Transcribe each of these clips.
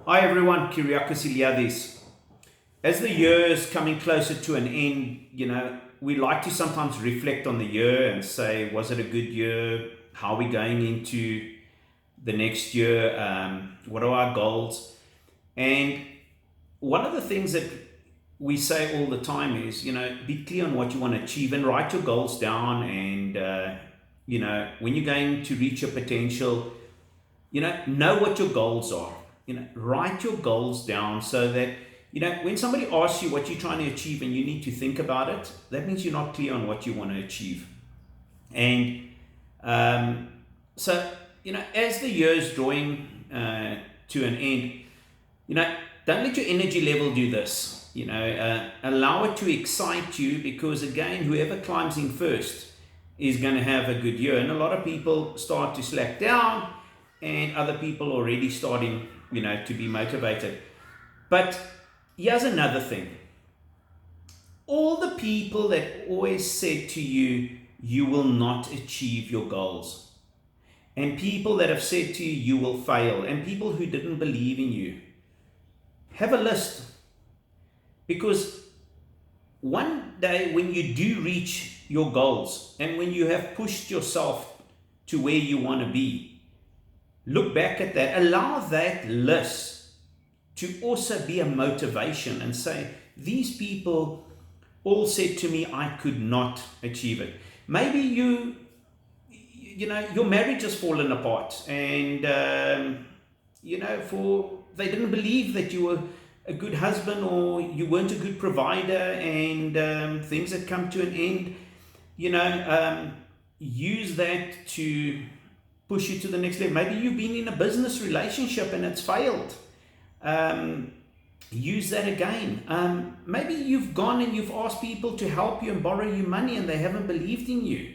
Hi everyone, Kyriacos Eliades. As the year is coming closer to an end, we like to sometimes reflect on the year and say, was it a good year? How are we going into the next year? What are our goals? And one of the things that we say all the time is, be clear on what you want to achieve and write your goals down. And, when you're going to reach your potential, know what your goals are. Write your goals down so that when somebody asks you what you're trying to achieve and you need to think about it, that means you're not clear on what you want to achieve. And um, so as the year is drawing to an end, don't let your energy level do this. Allow it to excite you, because again, whoever climbs in first is going to have a good year. And a lot of people start to slack down, and other people already starting, to be motivated. But here's another thing. All the people that always said to you, you will not achieve your goals, and people that have said to you, you will fail, and people who didn't believe in you, have a list. Because one day when you do reach your goals and when you have pushed yourself to where you want to be, look back at that, allow that list to also be a motivation and say, these people all said to me I could not achieve it. Maybe your marriage has fallen apart, and for they didn't believe that you were a good husband, or you weren't a good provider, and things had come to an end. Use that to push you to the next level. Maybe you've been in a business relationship and it's failed. Use that again. Maybe you've gone and you've asked people to help you and borrow you money and they haven't believed in you.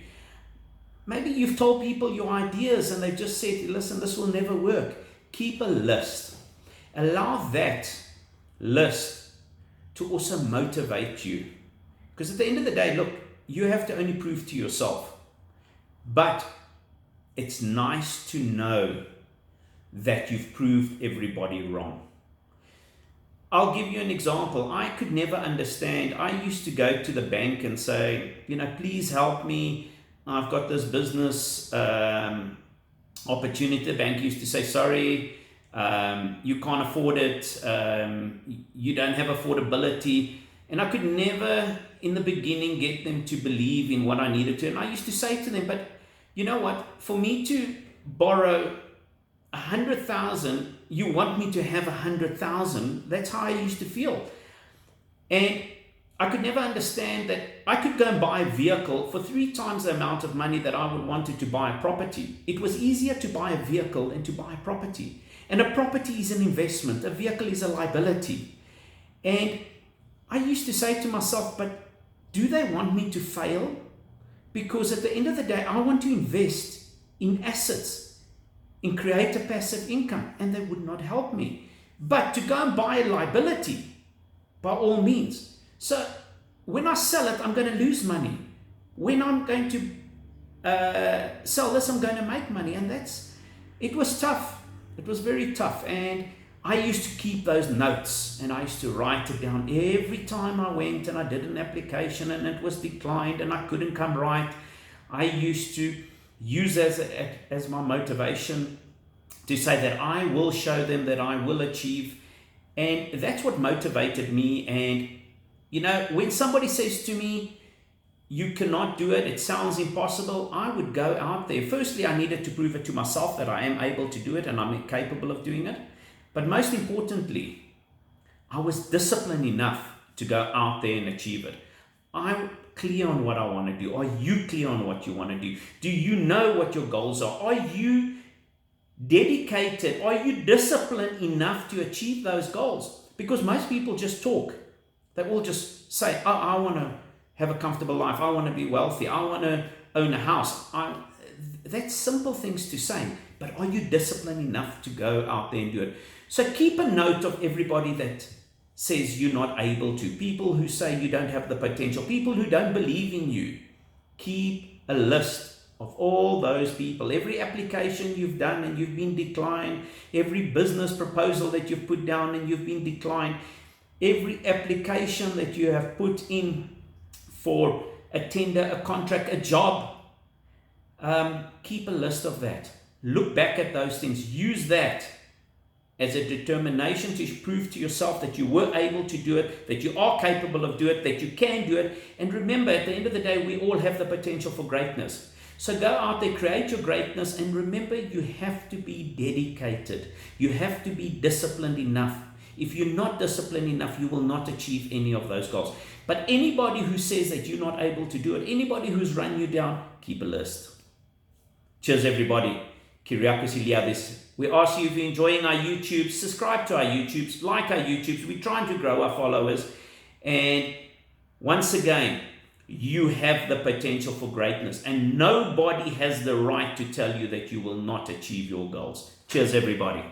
Maybe you've told people your ideas and they've just said, listen, this will never work. Keep a list. Allow that list to also motivate you. Because at the end of the day, look, you have to only prove to yourself. But it's nice to know that you've proved everybody wrong. I'll give you an example. I could never understand. I used to go to the bank and say, please help me. I've got this business opportunity. The bank used to say, sorry, you can't afford it. You don't have affordability. And I could never, in the beginning, get them to believe in what I needed to. And I used to say to them, but you know what? For me to borrow 100,000, you want me to have 100,000. That's how I used to feel. And I could never understand that I could go and buy a vehicle for 3 times the amount of money that I would wanted to buy a property. It was easier to buy a vehicle than to buy a property. And a property is an investment. A vehicle is a liability. And I used to say to myself, but do they want me to fail? Because at the end of the day, I want to invest in assets, in create a passive income, and they would not help me. But to go and buy a liability, by all means. So when I sell it, I'm going to lose money. When I'm going to sell this, I'm going to make money. And it was tough. It was very tough. And I used to keep those notes, and I used to write it down every time I went and I did an application and it was declined and I couldn't come right. I used to use as my motivation to say that I will show them that I will achieve. And that's what motivated me. And when somebody says to me, you cannot do it, it sounds impossible, I would go out there. Firstly, I needed to prove it to myself that I am able to do it and I'm capable of doing it. But most importantly, I was disciplined enough to go out there and achieve it. I'm clear on what I want to do. Are you clear on what you want to do? Do you know what your goals are? Are you dedicated? Are you disciplined enough to achieve those goals? Because most people just talk. They will just say, oh, I want to have a comfortable life. I want to be wealthy. I want to own a house. That's simple things to say. But are you disciplined enough to go out there and do it? So keep a note of everybody that says you're not able to. People who say you don't have the potential. People who don't believe in you. Keep a list of all those people. Every application you've done and you've been declined, every business proposal that you've put down and you've been declined, every application that you have put in for a tender, a contract, a job, keep a list of that. Look back at those things. Use that as a determination to prove to yourself that you were able to do it, that you are capable of doing it, that you can do it. And remember, at the end of the day, we all have the potential for greatness. So go out there, create your greatness, and remember, you have to be dedicated. You have to be disciplined enough. If you're not disciplined enough, you will not achieve any of those goals. But anybody who says that you're not able to do it, anybody who's run you down, keep a list. Cheers, everybody. Kyriacos, Eliades. We ask you, if you're enjoying our YouTube, subscribe to our YouTubes, like our YouTubes. We're trying to grow our followers. And once again, you have the potential for greatness. And nobody has the right to tell you that you will not achieve your goals. Cheers, everybody.